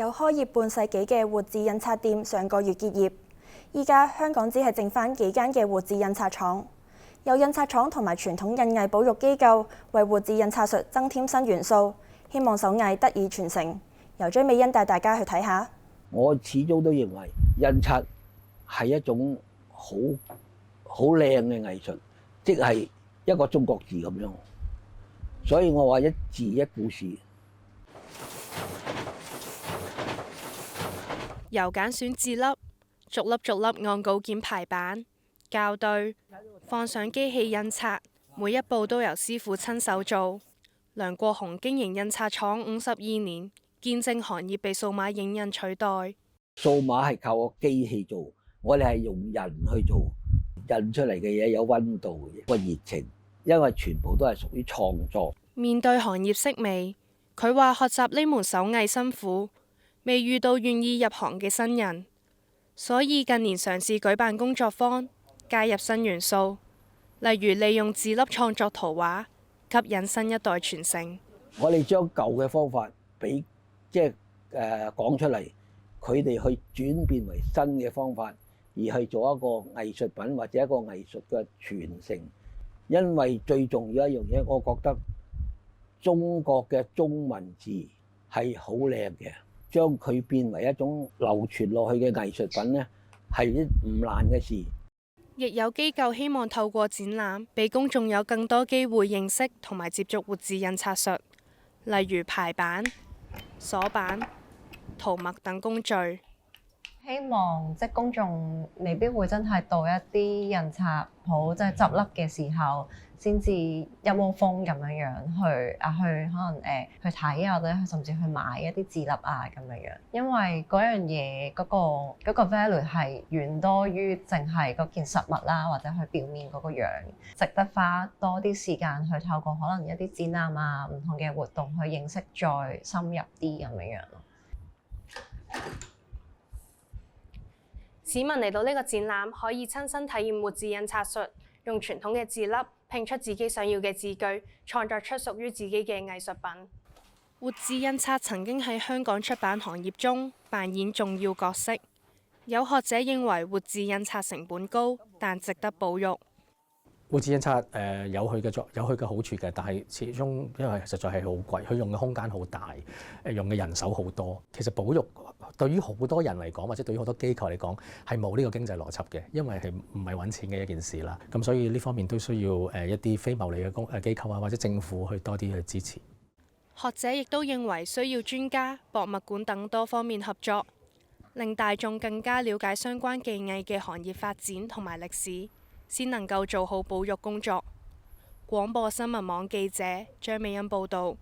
有開業半世紀嘅活字印刷店上個月結業，依家香港只係剩返幾間嘅活字印刷廠。有印刷廠同埋傳統印藝保育機構為活字印刷術增添新元素，希望手藝得以傳承。由張美欣帶大家去睇下。我始終都認為印刷係一種好靚嘅藝術，即係一個中國字咁樣。所以我話一字一故事。由揀選字粒，逐粒按稿件排版、校對，放上機器印刷，每一步都由師傅親手做。梁國雄經營印刷廠52年，見證行業被數碼影印取代。數碼係靠個機器做，我哋係用人去做，印出嚟嘅嘢有溫度、個熱情，因為全部都係屬於創作。面對行業式微，佢話學習呢門手藝辛苦，未遇到願意入行嘅新人，所以近年嘗試舉辦工作坊，加入新元素，例如利用字粒創作圖畫，吸引新一代傳承。我哋將舊嘅方法俾講出嚟，佢哋去轉變為新嘅方法，而去做一個藝術品或者一個藝術嘅傳承。因為最重要一樣嘢，我覺得中國嘅中文字係好靚嘅。將佢變為一種流傳落去嘅藝術品呢，係啲唔難嘅事。亦有機構希望透過展覽，俾公眾有更多機會認識同埋接觸活字印刷術，例如排版、鎖版、塗墨等工序。希望公眾未必會真係到一啲印刷鋪執笠嘅時候，先至一窩蜂咁樣去可能去睇啊，或者甚至去買一啲字粒啊咁樣。因為嗰樣嘢嗰個 value 係遠多於淨係嗰件實物啦，或者佢表面嗰個樣，值得花多啲時間去透過可能一啲展覽啊、唔同嘅活動去認識再深入啲咁樣咯。市民嚟到呢個展覽，可以親身體驗活字印刷術，用傳統嘅字粒拼出自己想要嘅字句，創作出屬於自己嘅藝術品。活字印刷曾經喺香港出版行業中扮演重要角色。有學者認為活字印刷成本高，但值得保育。活字印刷有佢嘅好處嘅，但係始終因為實在係好貴，佢用嘅空間好大，用嘅人手好多。其實保育對於好多人嚟講，或者對於好多機構嚟講，係冇呢個經濟邏輯嘅，因為係唔係揾錢嘅一件事啦。咁所以呢方面都需要一啲非牟利嘅機構啊，或者政府去多啲去支持。學者亦都認為需要專家、博物館等多方面合作，令大眾更加了解相關技藝嘅行業發展同埋歷史，先能夠做好保育工作。廣播新聞網記者張美欣報導。